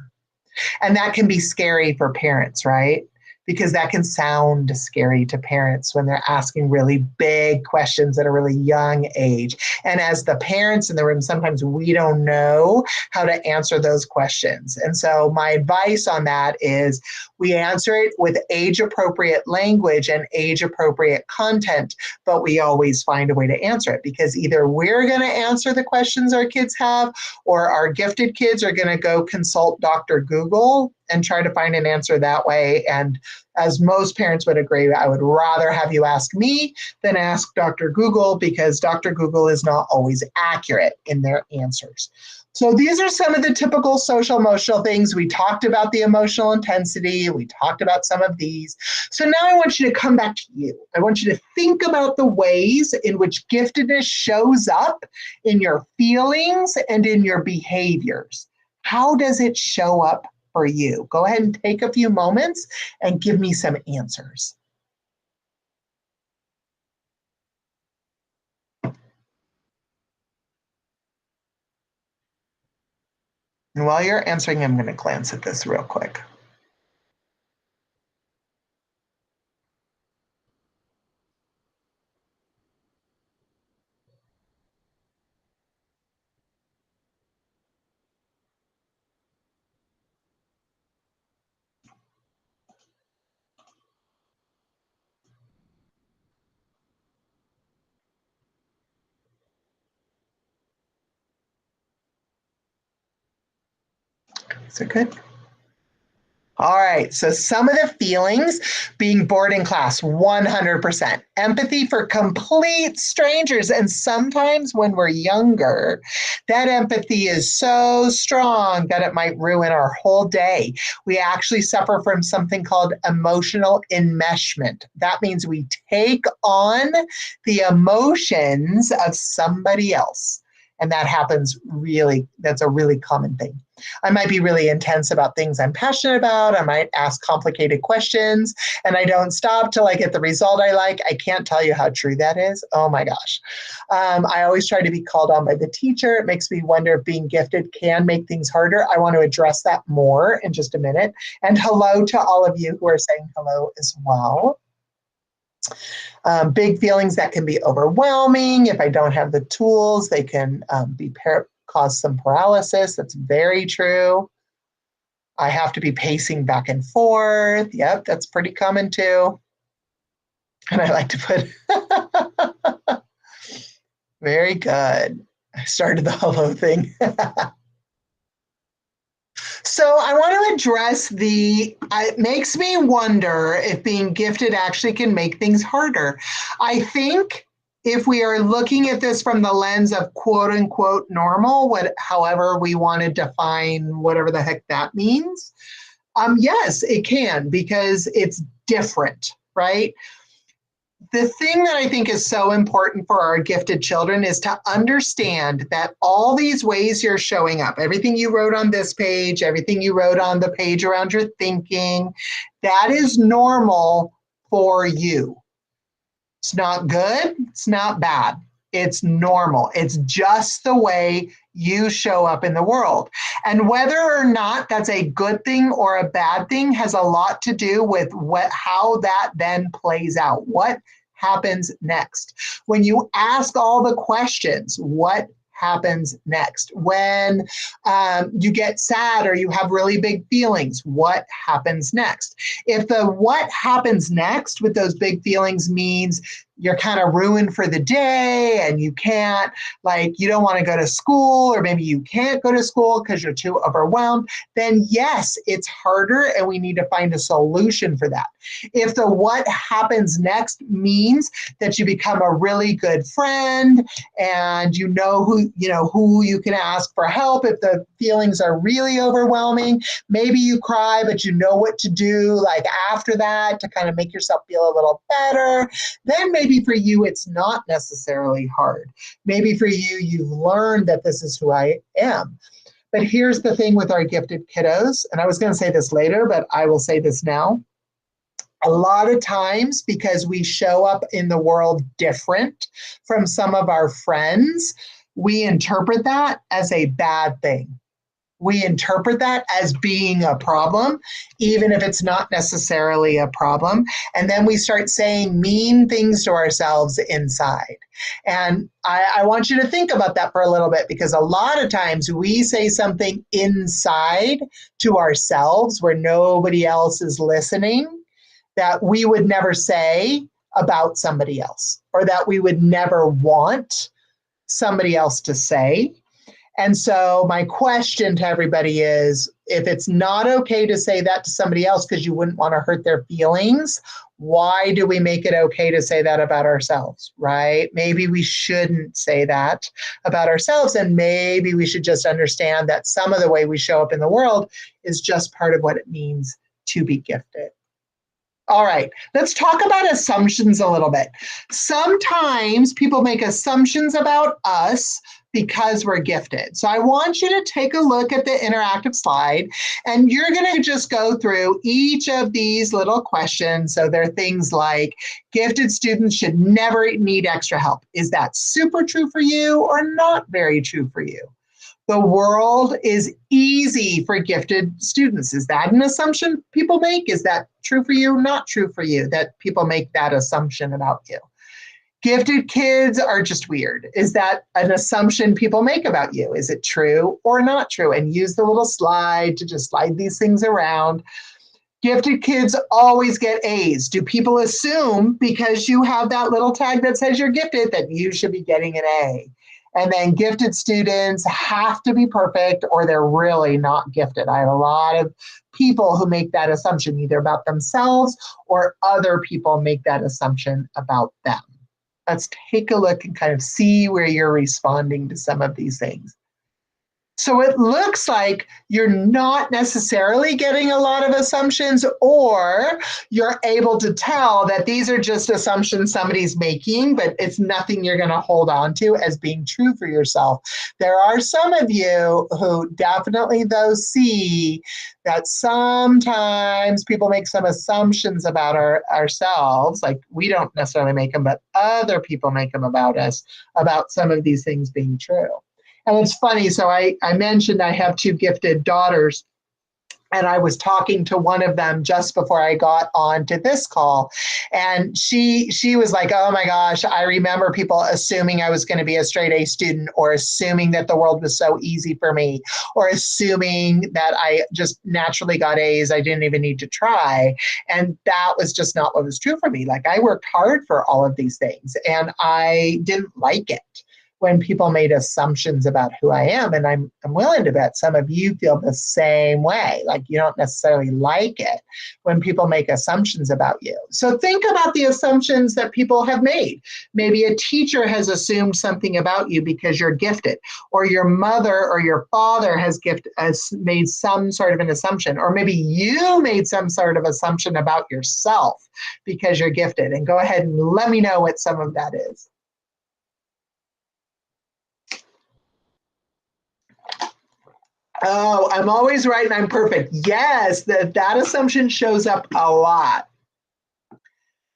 And that can be scary for parents, right? Because that can sound scary to parents when they're asking really big questions at a really young age. And as the parents in the room, sometimes we don't know how to answer those questions. And so my advice on that is we answer it with age-appropriate language and age-appropriate content, but we always find a way to answer it, because either we're going to answer the questions our kids have, or our gifted kids are going to go consult Dr. Google and try to find an answer that way. And as most parents would agree, I would rather have you ask me than ask Dr. Google, because Dr. Google is not always accurate in their answers. So these are some of the typical social emotional things. We talked about the emotional intensity. We talked about some of these. So now I want you to come back to you. I want you to think about the ways in which giftedness shows up in your feelings and in your behaviors. How does it show up for you? Go ahead and take a few moments and give me some answers. And while you're answering, I'm going to glance at this real quick. Is it good? All right, so some of the feelings: being bored in class, 100%. Empathy for complete strangers. And sometimes when we're younger, that empathy is so strong that it might ruin our whole day. We actually suffer from something called emotional enmeshment. That means we take on the emotions of somebody else. And that happens that's a really common thing. I might be really intense about things I'm passionate about. I might ask complicated questions, and I don't stop till I get the result I like. I can't tell you how true that is. Oh my gosh. I always try to be called on by the teacher. It makes me wonder if being gifted can make things harder. I want to address that more in just a minute. And hello to all of you who are saying hello as well. Big feelings that can be overwhelming. If I don't have the tools, they can cause some paralysis. That's very true. I have to be pacing back and forth. Yep, that's pretty common too. And I like to put, very good. I started the hello thing. So I want to address it makes me wonder if being gifted actually can make things harder. I think if we are looking at this from the lens of quote unquote normal, however we want to define whatever the heck that means, yes, it can, because it's different, right? The thing that I think is so important for our gifted children is to understand that all these ways you're showing up, everything you wrote on this page, everything you wrote on the page around your thinking, that is normal for you. It's not good, it's not bad. It's normal. It's just the way you show up in the world. And whether or not that's a good thing or a bad thing has a lot to do with how that then plays out. What happens next? When you ask all the questions, what happens next? When you get sad or you have really big feelings, what happens next? If the what happens next with those big feelings means you're kind of ruined for the day and you can't, you don't want to go to school, or maybe you can't go to school because you're too overwhelmed, then yes, it's harder and we need to find a solution for that. If the what happens next means that you become a really good friend and you know who you can ask for help if the feelings are really overwhelming, maybe you cry, but you know what to do after that to kind of make yourself feel a little better, then maybe for you, it's not necessarily hard. Maybe for you, you've learned that this is who I am. But here's the thing with our gifted kiddos, and I was going to say this later, but I will say this now. A lot of times, because we show up in the world different from some of our friends, we interpret that as a bad thing. We interpret that as being a problem, even if it's not necessarily a problem. And then we start saying mean things to ourselves inside. And I want you to think about that for a little bit, because a lot of times we say something inside to ourselves where nobody else is listening that we would never say about somebody else, or that we would never want somebody else to say. And so my question to everybody is, if it's not okay to say that to somebody else because you wouldn't want to hurt their feelings, why do we make it okay to say that about ourselves, right? Maybe we shouldn't say that about ourselves, and maybe we should just understand that some of the way we show up in the world is just part of what it means to be gifted. All right, let's talk about assumptions a little bit. Sometimes people make assumptions about us because we're gifted. So I want you to take a look at the interactive slide, and you're going to just go through each of these little questions. So there are things like gifted students should never need extra help. Is that super true for you or not very true for you? The world is easy for gifted students. Is that an assumption people make? Is that true for you, not true for you, that people make that assumption about you? Gifted kids are just weird. Is that an assumption people make about you? Is it true or not true? And use the little slide to just slide these things around. Gifted kids always get A's. Do people assume because you have that little tag that says you're gifted that you should be getting an A? And then gifted students have to be perfect or they're really not gifted. I have a lot of people who make that assumption either about themselves or other people make that assumption about them. Let's take a look and kind of see where you're responding to some of these things. So it looks like you're not necessarily getting a lot of assumptions, or you're able to tell that these are just assumptions somebody's making, but it's nothing you're going to hold on to as being true for yourself. There are some of you who definitely, though, see that sometimes people make some assumptions about ourselves, like we don't necessarily make them, but other people make them about us, about some of these things being true. And it's funny, so I mentioned I have two gifted daughters, and I was talking to one of them just before I got on to this call. And she was like, oh my gosh, I remember people assuming I was going to be a straight A student, or assuming that the world was so easy for me, or assuming that I just naturally got A's. I didn't even need to try. And that was just not what was true for me. Like, I worked hard for all of these things, and I didn't like it when people made assumptions about who I am. And I'm willing to bet some of you feel the same way. Like, you don't necessarily like it when people make assumptions about you. So think about the assumptions that people have made. Maybe a teacher has assumed something about you because you're gifted, or your mother or your father has made some sort of an assumption, or maybe you made some sort of assumption about yourself because you're gifted. And go ahead and let me know what some of that is. Oh, I'm always right and I'm perfect. Yes, that assumption shows up a lot.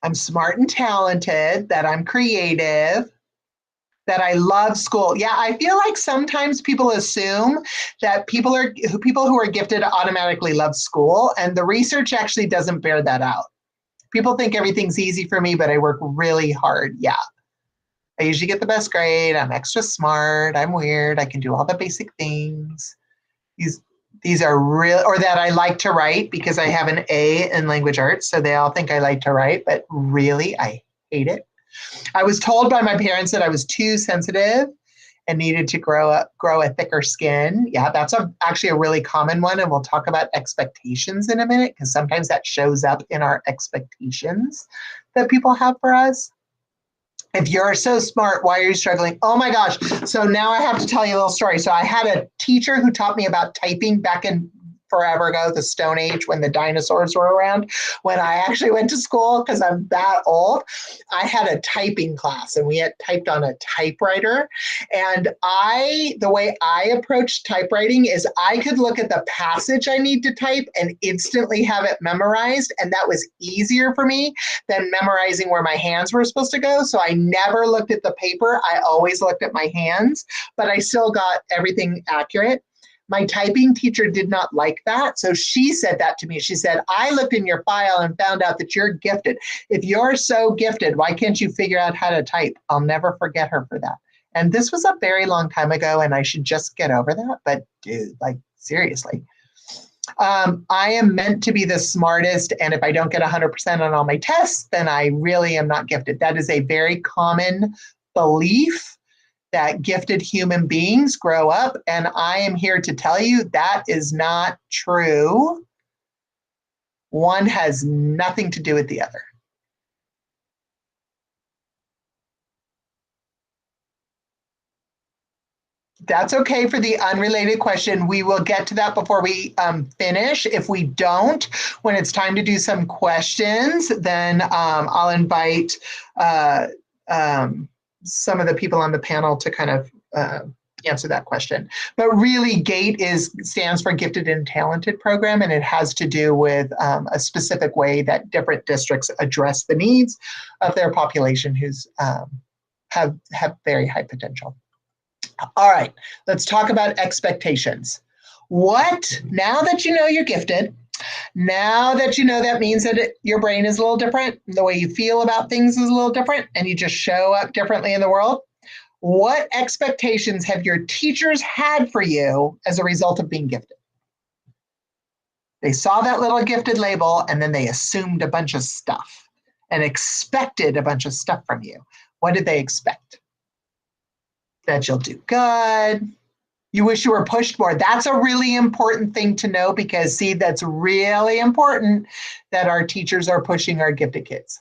I'm smart and talented, that I'm creative, that I love school. Yeah, I feel like sometimes people assume that people who are gifted automatically love school, and the research actually doesn't bear that out. People think everything's easy for me, but I work really hard. Yeah. I usually get the best grade. I'm extra smart. I'm weird. I can do all the basic things. These are real, or that I like to write because I have an A in language arts. So they all think I like to write, but really I hate it. I was told by my parents that I was too sensitive and needed to grow a thicker skin. Yeah, that's actually a really common one. And we'll talk about expectations in a minute, because sometimes that shows up in our expectations that people have for us. If you're so smart, why are you struggling? Oh my gosh. So now I have to tell you a little story. So I had a teacher who taught me about typing back in forever ago, the Stone Age, when the dinosaurs were around. When I actually went to school, because I'm that old, I had a typing class, and we had typed on a typewriter. And the way I approached typewriting is I could look at the passage I need to type and instantly have it memorized. And that was easier for me than memorizing where my hands were supposed to go. So I never looked at the paper. I always looked at my hands, but I still got everything accurate. My typing teacher did not like that. So she said that to me. She said, I looked in your file and found out that you're gifted. If you're so gifted, why can't you figure out how to type? I'll never forget her for that. And this was a very long time ago, and I should just get over that. But dude, like, seriously. I am meant to be the smartest, and if I don't get 100% on all my tests, then I really am not gifted. That is a very common belief that gifted human beings grow up, and I am here to tell you that is not true. One has nothing to do with the other. That's okay for the unrelated question. We will get to that before we finish. If we don't, when it's time to do some questions, then I'll invite some of the people on the panel to kind of answer that question. But really, GATE stands for Gifted and Talented Program, and it has to do with a specific way that different districts address the needs of their population who's have very high potential. All right, let's talk about expectations. Now that you know you're gifted, now that you know that means that your brain is a little different, the way you feel about things is a little different, and you just show up differently in the world, what expectations have your teachers had for you as a result of being gifted? They saw that little gifted label and then they assumed a bunch of stuff and expected a bunch of stuff from you. What did they expect? That you'll do good. You wish you were pushed more. That's a really important thing to know because, see, that's really important that our teachers are pushing our gifted kids.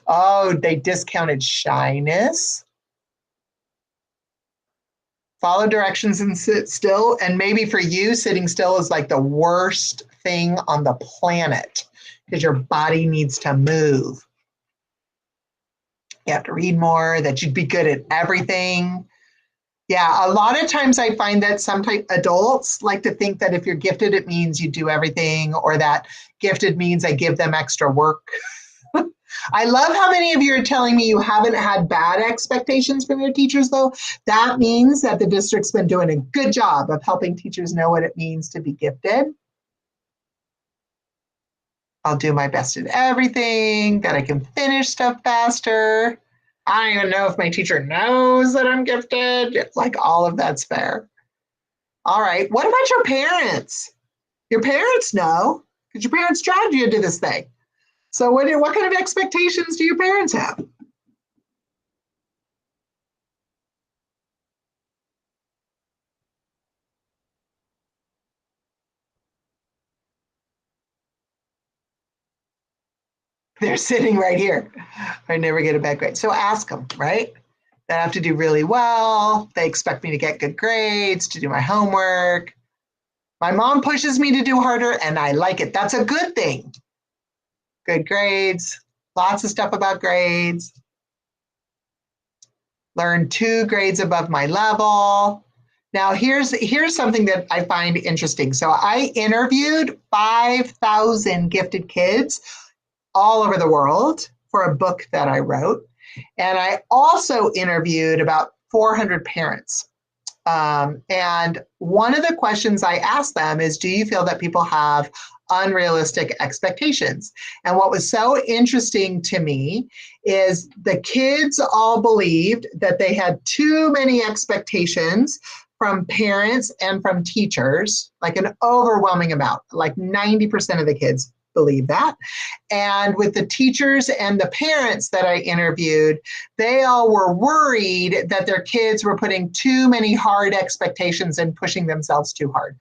Oh, they discounted shyness. Follow directions and sit still. And maybe for you, sitting still is like the worst thing on the planet because your body needs to move. You have to read more, that you'd be good at everything. Yeah, a lot of times I find that sometimes adults like to think that if you're gifted, it means you do everything, or that gifted means I give them extra work. I love how many of you are telling me you haven't had bad expectations from your teachers, though. That means that the district's been doing a good job of helping teachers know what it means to be gifted. I'll do my best at everything, that I can finish stuff faster. I don't even know if my teacher knows that I'm gifted. Like, all of that's fair. All right, what about your parents? Your parents know, because your parents dragged you into this thing. So what kind of expectations do your parents have? They're sitting right here. I never get a bad grade. So ask them, right? They have to do really well. They expect me to get good grades, to do my homework. My mom pushes me to do harder, and I like it. That's a good thing. Good grades, lots of stuff about grades. Learn 2 grades above my level. Now, here's something that I find interesting. So I interviewed 5,000 gifted kids all over the world for a book that I wrote. And I also interviewed about 400 parents. And one of the questions I asked them is, do you feel that people have unrealistic expectations? And what was so interesting to me is the kids all believed that they had too many expectations from parents and from teachers, like an overwhelming amount, like 90% of the kids believe that. And with the teachers and the parents that I interviewed, they all were worried that their kids were putting too many hard expectations and pushing themselves too hard.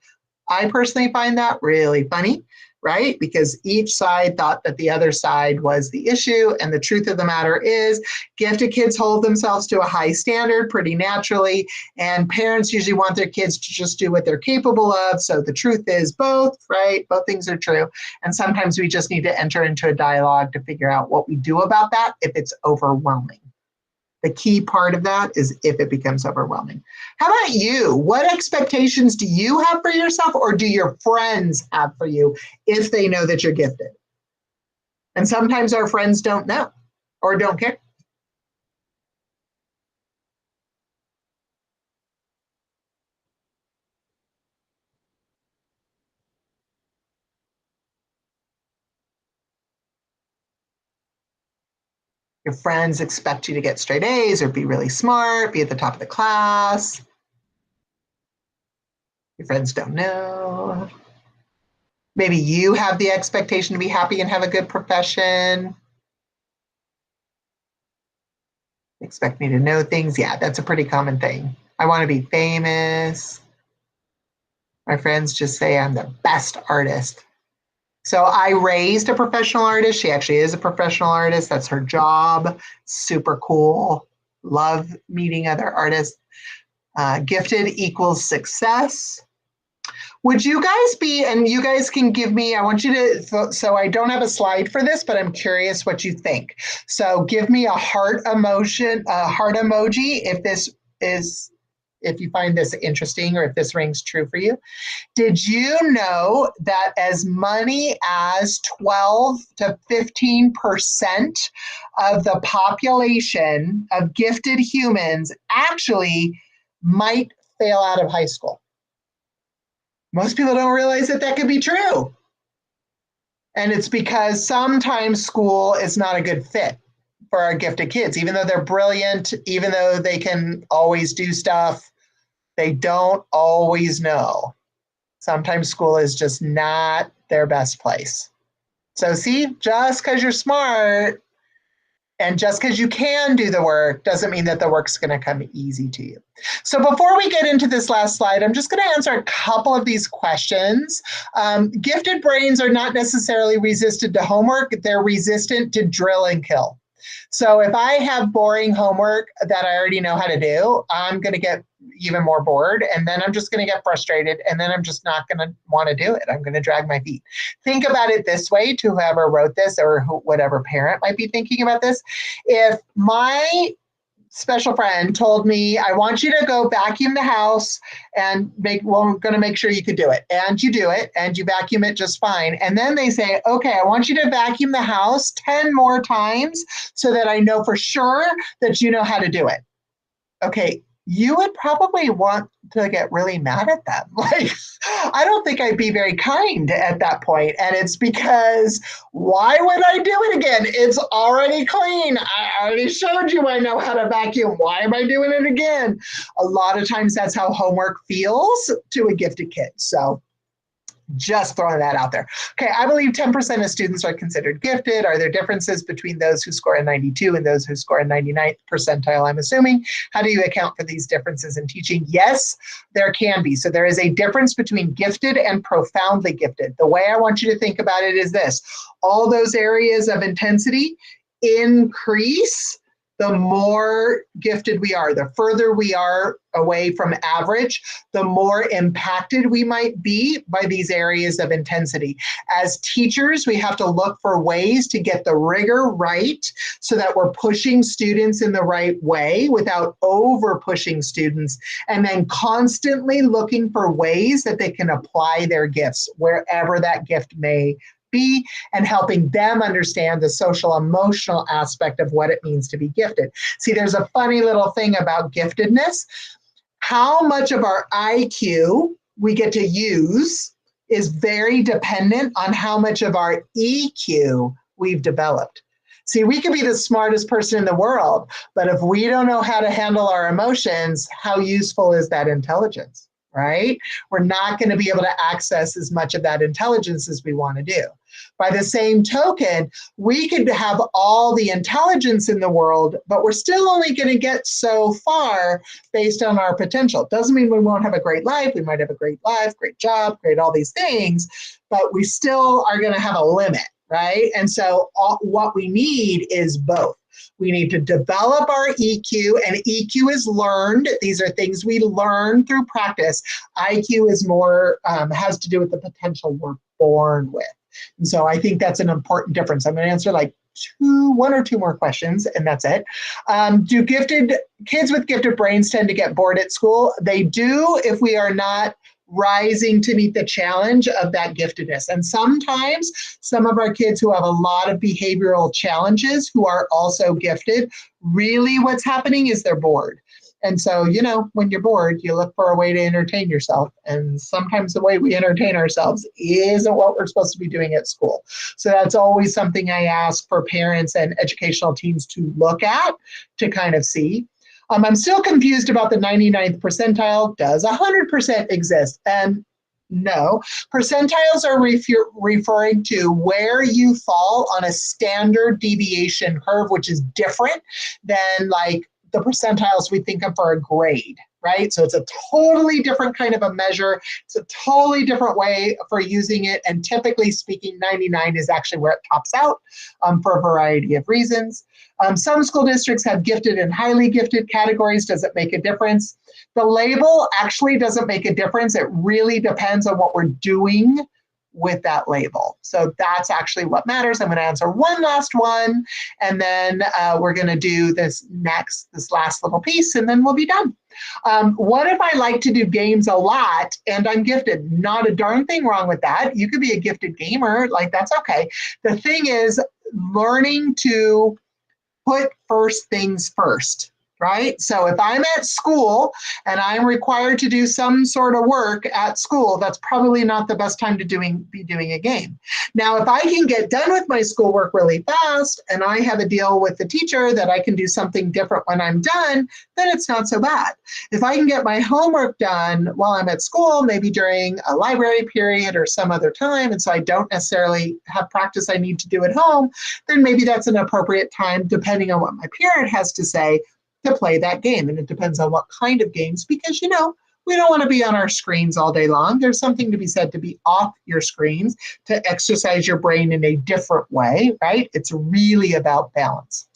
I personally find that really funny, right? Because each side thought that the other side was the issue. And the truth of the matter is, gifted kids hold themselves to a high standard pretty naturally. And parents usually want their kids to just do what they're capable of. So the truth is both, right? Both things are true. And sometimes we just need to enter into a dialogue to figure out what we do about that if it's overwhelming. The key part of that is if it becomes overwhelming. How about you? What expectations do you have for yourself, or do your friends have for you if they know that you're gifted? And sometimes our friends don't know or don't care. Your friends expect you to get straight A's or be really smart, be at the top of the class. Your friends don't know. Maybe you have the expectation to be happy and have a good profession. Expect me to know things. Yeah, that's a pretty common thing. I want to be famous. My friends just say I'm the best artist. So I raised a professional artist. She actually is a professional artist. That's her job. Super cool. Love meeting other artists. Gifted equals success. Would you guys be, and you guys can give me, I want you to, so I don't have a slide for this, but I'm curious what you think. So give me a heart emoji if you find this interesting or if this rings true for you. Did you know that as many as 12 to 15% of the population of gifted humans actually might fail out of high school? Most people don't realize that that could be true. And it's because sometimes school is not a good fit for our gifted kids. Even though they're brilliant, even though they can always do stuff, they don't always know. Sometimes school is just not their best place. So see, just because you're smart and just because you can do the work doesn't mean that the work's going to come easy to you. So before we get into this last slide, I'm just going to answer a couple of these questions. Gifted brains are not necessarily resistant to homework. They're resistant to drill and kill. So if I have boring homework that I already know how to do, I'm going to get even more bored, and then I'm just going to get frustrated, and then I'm just not going to want to do it. I'm going to drag my feet. Think about it this way, to whoever wrote this or whatever parent might be thinking about this. If my special friend told me, I want you to go vacuum the house and we're going to make sure you could do it. And you do it and you vacuum it just fine. And then they say, okay, I want you to vacuum the house 10 more times so that I know for sure that you know how to do it. Okay, you would probably want to get really mad at them. Like, I don't think I'd be very kind at that point. And it's because, why would I do it again? It's already clean. I already showed you I know how to vacuum. Why am I doing it again? A lot of times that's how homework feels to a gifted kid. So just throwing that out there. Okay, I believe 10% of students are considered gifted. Are there differences between those who score a 92 and those who score a 99th percentile, I'm assuming? How do you account for these differences in teaching? Yes, there can be. So there is a difference between gifted and profoundly gifted. The way I want you to think about it is this. All those areas of intensity increase the more gifted we are. The further we are away from average, the more impacted we might be by these areas of intensity. As teachers, we have to look for ways to get the rigor right so that we're pushing students in the right way without over pushing students, and then constantly looking for ways that they can apply their gifts wherever that gift may be, and helping them understand the social emotional aspect of what it means to be gifted. See, there's a funny little thing about giftedness. How much of our IQ we get to use is very dependent on how much of our EQ we've developed. See, we could be the smartest person in the world, but if we don't know how to handle our emotions, how useful is that intelligence, right? We're not going to be able to access as much of that intelligence as we want to do. By the same token, we could have all the intelligence in the world, but we're still only going to get so far based on our potential. Doesn't mean we won't have a great life. We might have a great life, great job, great all these things, but we still are going to have a limit, right? And so what we need is both. We need to develop our EQ, and EQ is learned. These are things we learn through practice. IQ is more, has to do with the potential we're born with. And so I think that's an important difference. I'm going to answer like one or two more questions, and that's it. Do kids with gifted brains tend to get bored at school? They do if we are not rising to meet the challenge of that giftedness. And sometimes some of our kids who have a lot of behavioral challenges who are also gifted, really what's happening is they're bored. And so, you know, when you're bored, you look for a way to entertain yourself. And sometimes the way we entertain ourselves isn't what we're supposed to be doing at school. So that's always something I ask for parents and educational teams to look at, to kind of see. I'm still confused about the 99th percentile. Does 100% exist? And no. Percentiles are referring to where you fall on a standard deviation curve, which is different than like the percentiles we think of for a grade, right? So it's a totally different kind of a measure. It's a totally different way for using it. And typically speaking, 99 is actually where it tops out for a variety of reasons. Some school districts have gifted and highly gifted categories. Does it make a difference? The label actually doesn't make a difference. It really depends on what we're doing with that label. So that's actually what matters. I'm going to answer one last one, and then we're going to do this last little piece, and then we'll be done. What if I like to do games a lot and I'm gifted? Not a darn thing wrong with that. You could be a gifted gamer, like that's okay. The thing is learning to put first things first. Right? So if I'm at school and I'm required to do some sort of work at school, that's probably not the best time to be doing a game. Now, if I can get done with my schoolwork really fast and I have a deal with the teacher that I can do something different when I'm done, then it's not so bad. If I can get my homework done while I'm at school, maybe during a library period or some other time, and so I don't necessarily have practice I need to do at home, then maybe that's an appropriate time, depending on what my parent has to say, to play that game. And it depends on what kind of games, because, you know, we don't want to be on our screens all day long. There's something to be said to be off your screens, to exercise your brain in a different way, right? It's really about balance.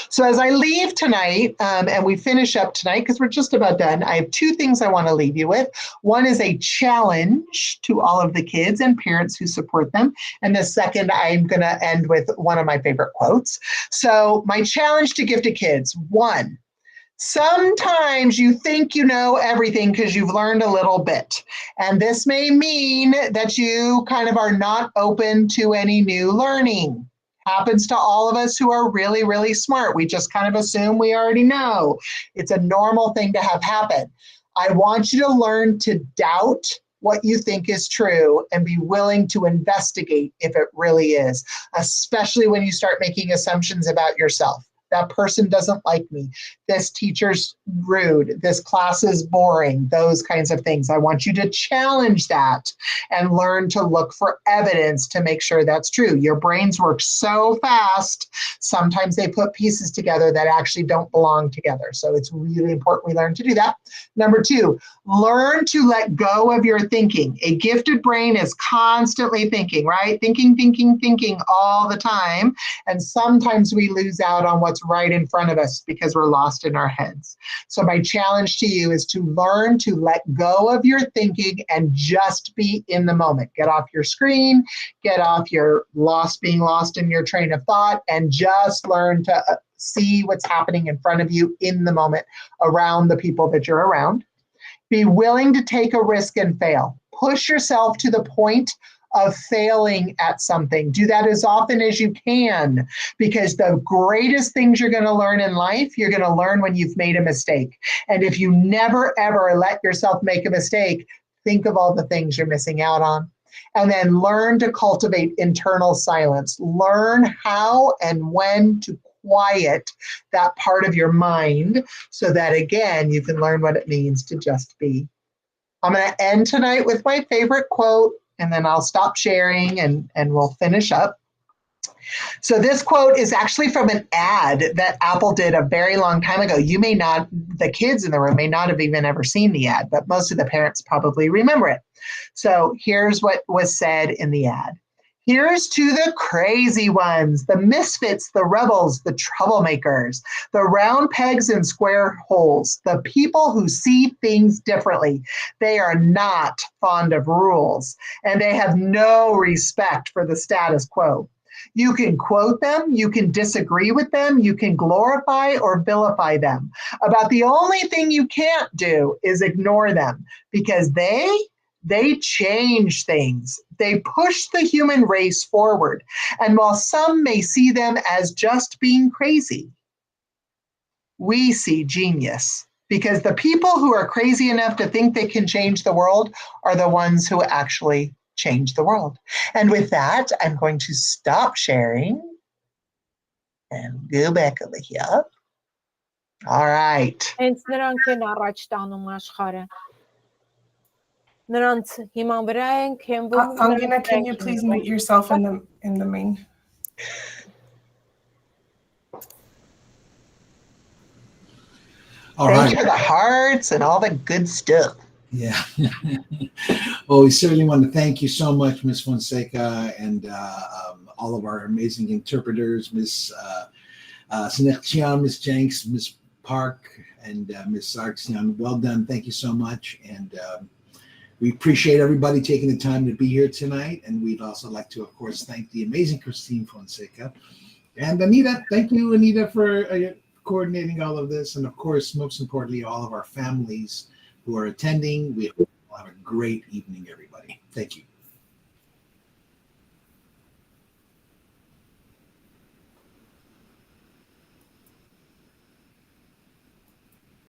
So as I leave tonight, and we finish up tonight, because we're just about done, I have two things I want to leave you with. One is a challenge to all of the kids and parents who support them. And the second, I'm going to end with one of my favorite quotes. So my challenge to gifted kids, one, sometimes you think you know everything because you've learned a little bit. And this may mean that you kind of are not open to any new learning. Happens to all of us who are really, really smart. We just kind of assume we already know. It's a normal thing to have happen. I want you to learn to doubt what you think is true and be willing to investigate if it really is, especially when you start making assumptions about yourself. That person doesn't like me. This teacher's rude. This class is boring. Those kinds of things. I want you to challenge that and learn to look for evidence to make sure that's true. Your brains work so fast. Sometimes they put pieces together that actually don't belong together. So it's really important we learn to do that. Number two, learn to let go of your thinking. A gifted brain is constantly thinking, right? Thinking all the time. And sometimes we lose out on what's right in front of us because we're lost in our heads. So my challenge to you is to learn to let go of your thinking and just be in the moment. Get off your screen, get off your being lost in your train of thought, and just learn to see what's happening in front of you in the moment around the people that you're around. Be willing to take a risk and fail. Push yourself to the point of failing at something. Do that as often as you can, because the greatest things you're going to learn in life, you're going to learn when you've made a mistake. And if you never, ever let yourself make a mistake, think of all the things you're missing out on. And then learn to cultivate internal silence. Learn how and when to quiet that part of your mind so that, again, you can learn what it means to just be. I'm going to end tonight with my favorite quote, and then I'll stop sharing and we'll finish up. So this quote is actually from an ad that Apple did a very long time ago. You may not, the kids in the room may not have even ever seen the ad, but most of the parents probably remember it. So here's what was said in the ad. Here's to the crazy ones, the misfits, the rebels, the troublemakers, the round pegs and square holes, the people who see things differently. They are not fond of rules, and they have no respect for the status quo. You can quote them, you can disagree with them, you can glorify or vilify them. About the only thing you can't do is ignore them, because they change things. They push the human race forward. And while some may see them as just being crazy, we see genius, because the people who are crazy enough to think they can change the world are the ones who actually change the world. And with that, I'm going to stop sharing and go back over here. All right. Հենց նրանք են առաջ տանում աշխարհը։ Նրանց հիման վրա ենք հենվում։ Angina, can you please mute yourself in the main? All Thanks right. for the hearts and all the good stuff. Yeah. Well, we certainly want to thank you so much, Ms. Fonseca, and all of our amazing interpreters, Ms. Senexian, Ms. Jenks, Ms. Park, and Ms. Sarksian. Well done. Thank you so much. And we appreciate everybody taking the time to be here tonight. And we'd also like to, of course, thank the amazing Christine Fonseca. And Anita, thank you, Anita, for coordinating all of this. And of course, most importantly, all of our families who are attending. We have a great evening, everybody. Thank you.